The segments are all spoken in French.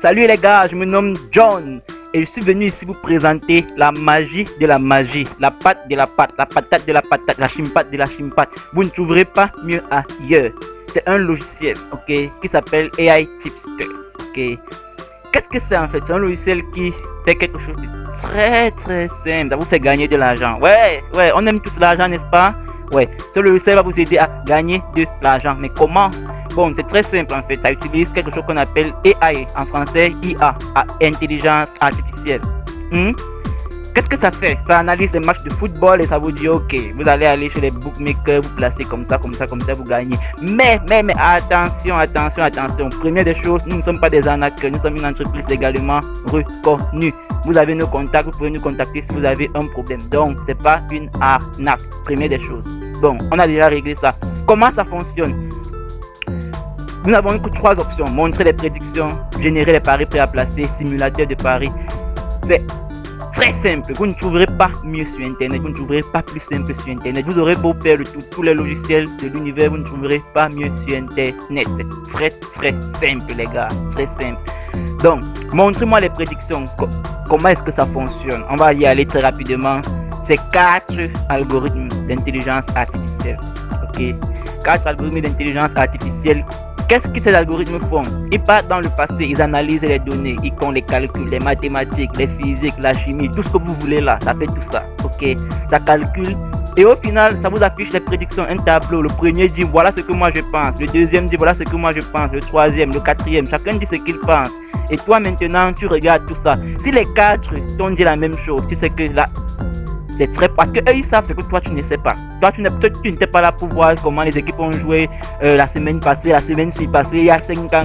Salut les gars, je me nomme John et je suis venu ici vous présenter la magie de la magie, la pâte de la pâte, la patate de la patate, la chimpate de la chimpate. Vous ne trouverez pas mieux ailleurs. C'est un logiciel, ok, qui s'appelle AI Tipsters, ok. Qu'est-ce que c'est en fait? C'est un logiciel qui fait quelque chose de très simple. Ça vous fait gagner de l'argent. Ouais, on aime tous l'argent, n'est-ce pas? Ouais, ce logiciel va vous aider à gagner de l'argent. Mais comment? Bon, c'est très simple en fait. Ça utilise quelque chose qu'on appelle AI, en français IA, intelligence artificielle. Qu'est-ce que ça fait? Ça analyse les matchs de football et ça vous dit ok, vous allez aller chez les bookmakers, vous placez comme ça, vous gagnez. Mais attention. Première des choses, nous ne sommes pas des arnaqueurs, nous sommes une entreprise légalement reconnue. Vous avez nos contacts, vous pouvez nous contacter si vous avez un problème. Donc, c'est pas une arnaque. Première des choses. Bon, on a déjà réglé ça. Comment ça fonctionne? Nous n'avons que 3 options. Montrer les prédictions, générer les paris prêts à placer, simulateur de paris. C'est très simple. Vous ne trouverez pas mieux sur Internet. Vous ne trouverez pas plus simple sur Internet. Vous aurez beau faire tous les logiciels de l'univers, vous ne trouverez pas mieux sur Internet. C'est très simple, les gars. Très simple. Donc, montrez-moi les prédictions. Comment est-ce que ça fonctionne? On va y aller très rapidement. C'est 4 algorithmes d'intelligence artificielle. Ok? 4 algorithmes d'intelligence artificielle. Qu'est-ce que ces algorithmes font? Ils partent dans le passé, ils analysent les données, ils font les calculs, les mathématiques, les physiques, la chimie, tout ce que vous voulez là, ça fait tout ça, ok? Ça calcule et au final, ça vous affiche les prédictions, un tableau. Le premier dit voilà ce que moi je pense, le deuxième dit voilà ce que moi je pense, le troisième, le quatrième, chacun dit ce qu'il pense. Et toi maintenant, tu regardes tout ça. Si les 4 t'ont dit la même chose, tu sais que là, c'est très parce que eux ils savent ce que toi tu ne sais pas. Toi tu n'étais pas là pour voir comment les équipes ont joué la semaine passée, la semaine passée, il y a 5 ans.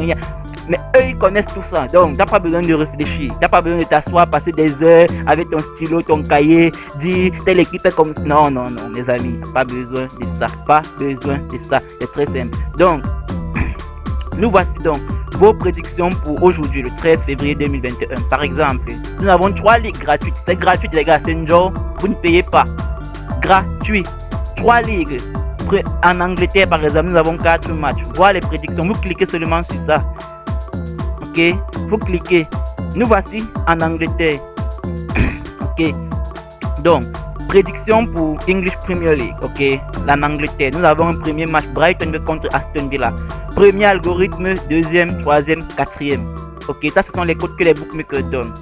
Mais eux ils connaissent tout ça. Donc t'as pas besoin de réfléchir. T'as pas besoin de t'asseoir, passer des heures avec ton stylo, ton cahier, dire telle équipe est comme ça. Non, mes amis, pas besoin de ça. Pas besoin de ça. C'est très simple. Donc, nous voici donc vos prédictions pour aujourd'hui, le 13 février 2021. Par exemple, nous avons 3 ligues gratuites. C'est gratuit, les gars. C'est une job. Vous ne payez pas. Gratuit. 3 ligues. En Angleterre, par exemple, nous avons 4 matchs. Voir les prédictions. Vous cliquez seulement sur ça. Ok. Vous cliquez. Nous voici en Angleterre. Ok. Donc, prédiction pour English Premier League. Ok. En Angleterre, nous avons un premier match Brighton contre Aston Villa. Premier algorithme, deuxième, troisième, quatrième. Ok, ça ce sont les codes que les bookmakers donnent.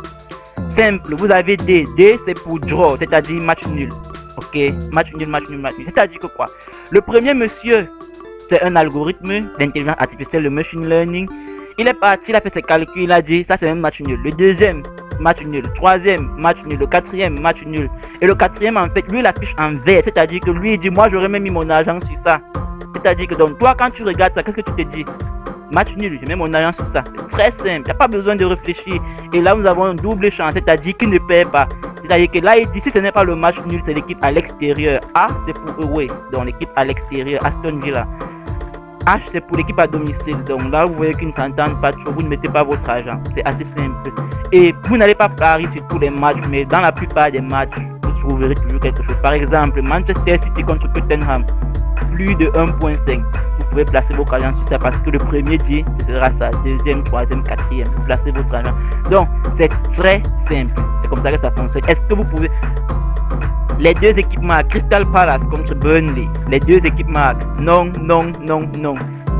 Simple, vous avez D. D c'est pour draw, c'est-à-dire match nul. Ok, match nul. C'est-à-dire que quoi? Le premier monsieur, c'est un algorithme d'intelligence artificielle, le machine learning. Il est parti, il a fait ses calculs, il a dit ça c'est un match nul. Le deuxième, match nul. Le troisième, match nul. Le quatrième, match nul. Et le quatrième, en fait, lui il affiche en vert, c'est-à-dire que lui il dit moi j'aurais même mis mon argent sur ça. C'est-à-dire que donc toi quand tu regardes ça, qu'est-ce que tu te dis? Match nul, je mets mon argent sur ça. C'est très simple, il n'y a pas besoin de réfléchir. Et là nous avons un double chance, c'est-à-dire qu'il ne perd pas. C'est-à-dire que là il dit si ce n'est pas le match nul, c'est l'équipe à l'extérieur. A c'est pour away, donc l'équipe à l'extérieur, Aston Villa. H c'est pour l'équipe à domicile. Donc là vous voyez qu'ils ne s'entendent pas trop, vous ne mettez pas votre argent. C'est assez simple. Et vous n'allez pas parier sur tous les matchs, mais dans la plupart des matchs, vous trouverez toujours quelque chose. Par exemple, Manchester City contre Tottenham. Plus de 1.5. Vous pouvez placer vos argent sur ça parce que le premier dit ce sera ça, deuxième, troisième, quatrième. Vous placez votre argent. Donc c'est très simple. C'est comme ça que ça fonctionne. Est-ce que vous pouvez les deux équipes marquent Crystal Palace contre Burnley. Les deux équipes marquent. Non.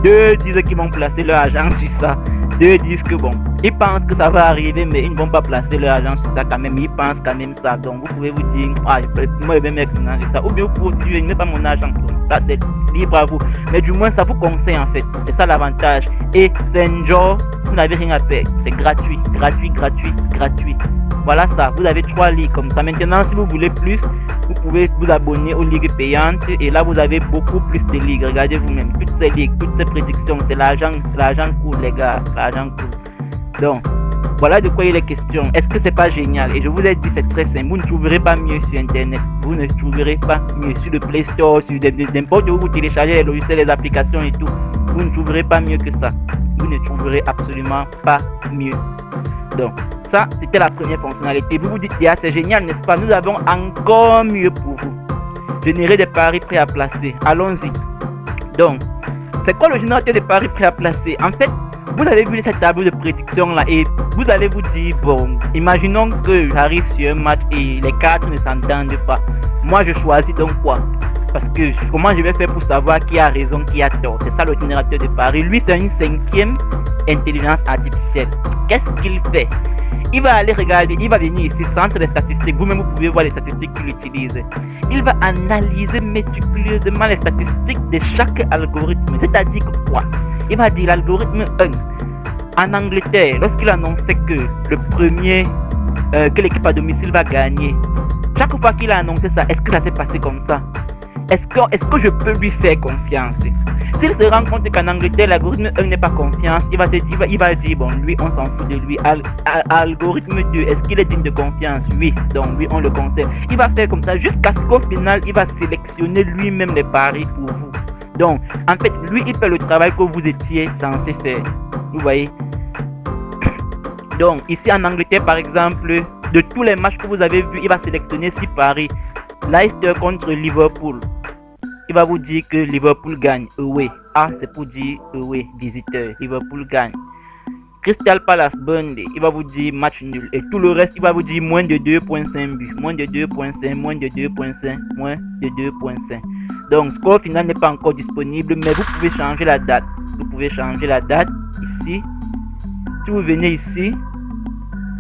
2 disent qu'ils vont placer leur argent sur ça. 2 disent que bon, ils pensent que ça va arriver, mais ils ne vont pas placer leur argent sur ça quand même. Ils pensent quand même ça. Donc vous pouvez vous dire, moi je vais mettre mon argent sur ça. Ou bien vous pouvez aussi dire, je ne mets pas mon argent. Ça c'est libre à vous. Mais du moins ça vous conseille en fait. C'est ça l'avantage. Et c'est un job, vous n'avez rien à payer. C'est gratuit. Voilà ça. Vous avez 3 ligues comme ça. Maintenant si vous voulez plus, vous pouvez vous abonner aux ligues payantes. Et là vous avez beaucoup plus de ligues. Regardez vous-même. Toutes ces ligues, toutes ces prédictions. C'est l'argent cool les gars. L'argent cool. Donc, voilà de quoi il est question. Est-ce que c'est pas génial? Et je vous ai dit, c'est très simple. Vous ne trouverez pas mieux sur Internet. Vous ne trouverez pas mieux sur le Play Store, sur n'importe où vous téléchargez les logiciels, les applications et tout. Vous ne trouverez pas mieux que ça. Vous ne trouverez absolument pas mieux. Donc, ça, c'était la première fonctionnalité. Vous vous dites, ah, c'est génial, n'est-ce pas? Nous avons encore mieux pour vous. Générer des paris prêts à placer. Allons-y. Donc, c'est quoi le générateur de paris prêts à placer? En fait, Vous avez vu cette table de prédiction là et vous allez vous dire, bon, imaginons que j'arrive sur un match et les cartes ne s'entendent pas. Moi, je choisis donc quoi? Parce que comment je vais faire pour savoir qui a raison, qui a tort? C'est ça le générateur de paris. Lui, c'est une 5e intelligence artificielle. Qu'est-ce qu'il fait? Il va aller regarder, il va venir ici, centre des statistiques. Vous-même, vous pouvez voir les statistiques qu'il utilise. Il va analyser méticuleusement les statistiques de chaque algorithme. C'est-à-dire que quoi? Il va dire l'algorithme 1. En Angleterre, lorsqu'il annonçait que le premier, que l'équipe à domicile va gagner, chaque fois qu'il a annoncé ça, est-ce que ça s'est passé comme ça? Est-ce que je peux lui faire confiance? S'il se rend compte qu'en Angleterre, l'algorithme 1 n'est pas confiance, il va dire, bon, lui, on s'en fout de lui. Algorithme 2, est-ce qu'il est digne de confiance? Oui, donc lui, on le conserve. Il va faire comme ça jusqu'à ce qu'au final, il va sélectionner lui-même les paris pour vous. Donc, en fait, lui, il fait le travail que vous étiez censé faire. Vous voyez? Donc, ici en Angleterre, par exemple, de tous les matchs que vous avez vus, il va sélectionner 6 paris. Leicester contre Liverpool. Il va vous dire que Liverpool gagne. Away. A, c'est pour dire away, visiteur. Liverpool gagne. Crystal Palace, Burnley. Il va vous dire match nul. Et tout le reste, il va vous dire moins de 2.5 buts. Moins de 2.5, moins de 2.5, moins de 2.5. Donc, score final n'est pas encore disponible, mais vous pouvez changer la date. Vous pouvez changer la date ici. Si vous venez ici,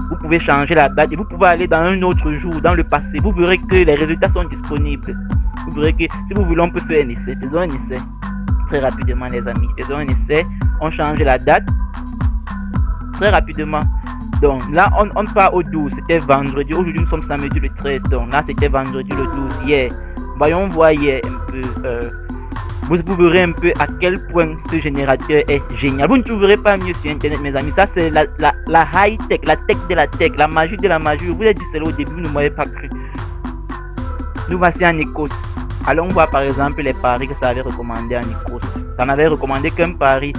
vous pouvez changer la date et vous pouvez aller dans un autre jour, dans le passé. Vous verrez que les résultats sont disponibles. Vous verrez que si vous voulez, on peut faire un essai. Faisons un essai. Très rapidement, les amis. Faisons un essai. On change la date. Très rapidement. Donc là, on part au 12. C'était vendredi. Aujourd'hui, nous sommes samedi le 13. Donc là, c'était vendredi le 12. Hier. Voyons voir hier un peu. Vous verrez un peu à quel point ce générateur est génial. Vous ne trouverez pas mieux sur internet, mes amis. Ça, c'est la high-tech, la tech de la tech, la magie de la magie. Je vous ai dit cela au début, vous ne m'avez pas cru. Nous voici en Écosse. Allons voir par exemple les paris que ça avait recommandé en Écosse. Ça n'avait recommandé qu'un pari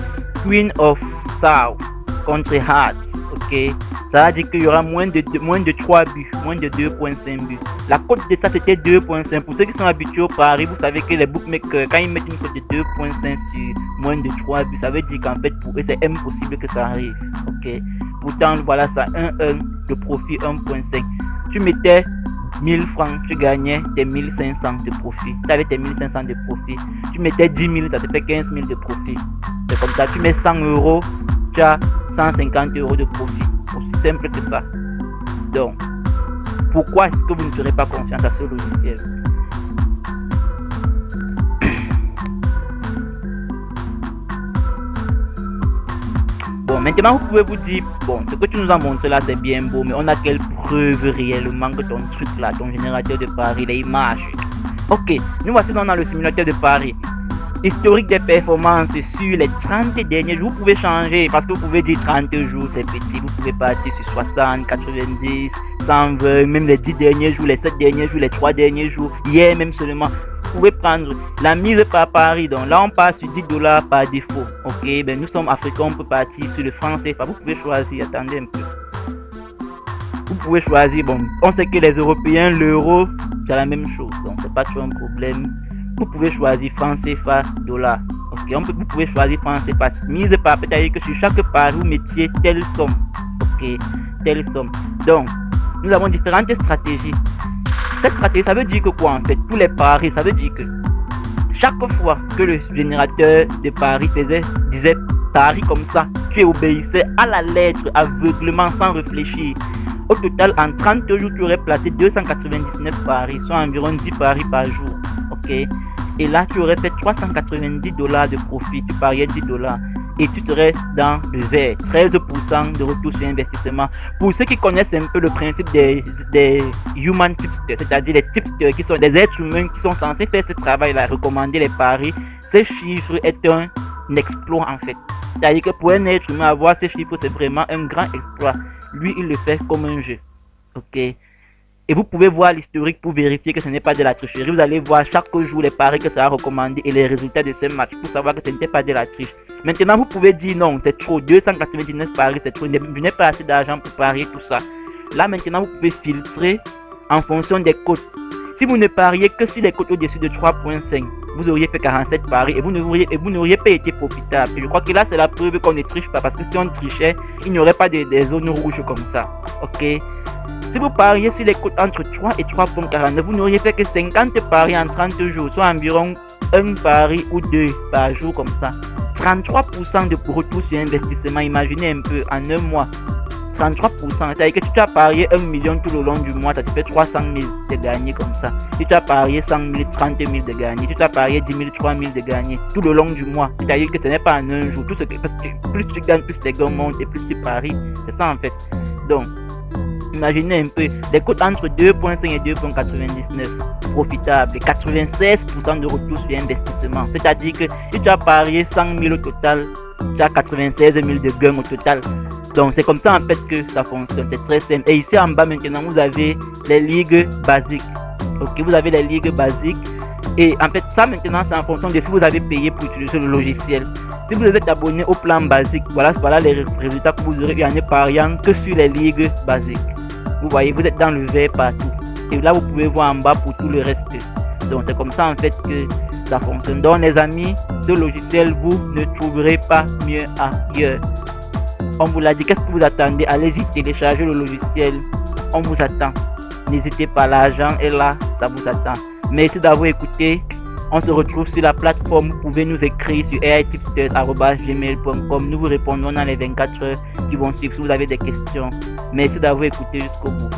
Queen of South contre Hearts. Ok. Ça veut dire qu'il y aura moins de 3 buts, moins de 2.5 buts. La cote de ça c'était 2.5. Pour ceux qui sont habitués au pari, vous savez que les bookmakers, quand ils mettent une cote de 2.5 sur moins de 3 buts, ça veut dire qu'en fait pour eux c'est impossible que ça arrive. Ok. Pourtant voilà ça, 1-1, le profit 1.5. Tu mettais 1000 francs, tu gagnais tes 1500 de profit. Tu avais tes 1500 de profit. Tu mettais 10 000, ça te fait 15 000 de profit. C'est comme ça, tu mets 100 euros, tu as 150 euros de profit. Aussi simple que ça. Donc, pourquoi est-ce que vous ne ferez pas confiance à ce logiciel? Bon, maintenant vous pouvez vous dire, bon, ce que tu nous as montré là c'est bien beau, mais on a quelle preuve réellement que ton truc là, ton générateur de paris, les images? Ok, nous voici dans le simulateur de paris. Historique des performances sur les 30 derniers jours, vous pouvez changer parce que vous pouvez dire 30 jours c'est petit, vous pouvez partir sur 60, 90, 120, même les 10 derniers jours, les 7 derniers jours, les 3 derniers jours, hier même seulement. Vous pouvez prendre la mise par pari, donc là on part sur 10 $ par défaut. Ok, ben nous sommes africains, on peut partir sur le franc CFA, vous pouvez choisir, attendez un peu. Vous pouvez choisir, bon, on sait que les Européens, l'euro, c'est la même chose, donc c'est pas trop un problème. Vous pouvez choisir franc CFA, dollar. Ok, vous pouvez choisir franc CFA. Mise par, c'est-à-dire que sur chaque pari, vous mettiez telle somme. Ok, telle somme. Donc, nous avons différentes stratégies. Cette stratégie, ça veut dire que quoi en fait? Tous les paris, ça veut dire que chaque fois que le générateur de paris disait paris comme ça, tu obéissais à la lettre aveuglement sans réfléchir. Au total, en 30 jours, tu aurais placé 299 paris, soit environ 10 paris par jour. Ok, et là tu aurais fait 390 $ de profit, tu pariais 10 $ et tu serais dans le vert, 13% de retour sur investissement. Pour ceux qui connaissent un peu le principe des human tipsters, c'est-à-dire les tipsters qui sont des êtres humains qui sont censés faire ce travail-là, recommander les paris, ces chiffres est un exploit en fait. C'est-à-dire que pour un être humain, avoir ces chiffres, c'est vraiment un grand exploit. Lui, il le fait comme un jeu. Ok. Et vous pouvez voir l'historique pour vérifier que ce n'est pas de la tricherie. Vous allez voir chaque jour les paris que ça a recommandé et les résultats de ces matchs pour savoir que ce n'était pas de la triche. Maintenant, vous pouvez dire non, c'est trop. 299 paris, c'est trop. Je n'ai pas assez d'argent pour parier tout ça. Là, maintenant, vous pouvez filtrer en fonction des cotes. Si vous ne pariez que sur les cotes au-dessus de 3.5, vous auriez fait 47 paris et vous n'auriez pas été profitable. Et je crois que là, c'est la preuve qu'on ne triche pas, parce que si on trichait, il n'y aurait pas des zones rouges comme ça. Ok? Si vous pariez sur les cotes entre 3 et 3.49, vous n'auriez fait que 50 paris en 30 jours, soit environ un pari ou deux par jour comme ça. 33% de retour sur investissement, imaginez un peu, en un mois. 33%, c'est-à-dire que si tu as parié 1 million tout le long du mois, ça te fait 300 000 de gagner comme ça. Si tu as parié 100 000, 30 000 de gagner. Si tu as parié 10 000, 3 000 de gagner tout le long du mois. C'est-à-dire que ce n'est pas en un jour. Parce que plus tu gagnes, plus tes gains montent et plus tu paries. C'est ça en fait. Donc, imaginez un peu, les cotes entre 2.5 et 2.99, profitable, 96% de retour sur investissement. C'est-à-dire que si tu as parié 100 000 au total, tu as 96 000 de gains au total. Donc c'est comme ça en fait que ça fonctionne, c'est très simple. Et ici en bas maintenant vous avez les ligues basiques. Ok, vous avez les ligues basiques. Et en fait ça maintenant c'est en fonction de si vous avez payé pour utiliser le logiciel. Si vous êtes abonné au plan basique, voilà les résultats que vous aurez eu en ne pariant que sur les ligues basiques. Vous voyez, vous êtes dans le vert partout. Et là vous pouvez voir en bas pour tout le reste. Donc c'est comme ça en fait que ça fonctionne. Donc les amis, ce logiciel vous ne trouverez pas mieux ailleurs. On vous l'a dit, qu'est-ce que vous attendez? Allez-y télécharger le logiciel. On vous attend. N'hésitez pas, l'argent est là, ça vous attend. Merci d'avoir écouté. On se retrouve sur la plateforme. Vous pouvez nous écrire sur aitipsters@gmail.com. Nous vous répondrons dans les 24 heures qui vont suivre si vous avez des questions. Merci d'avoir écouté jusqu'au bout.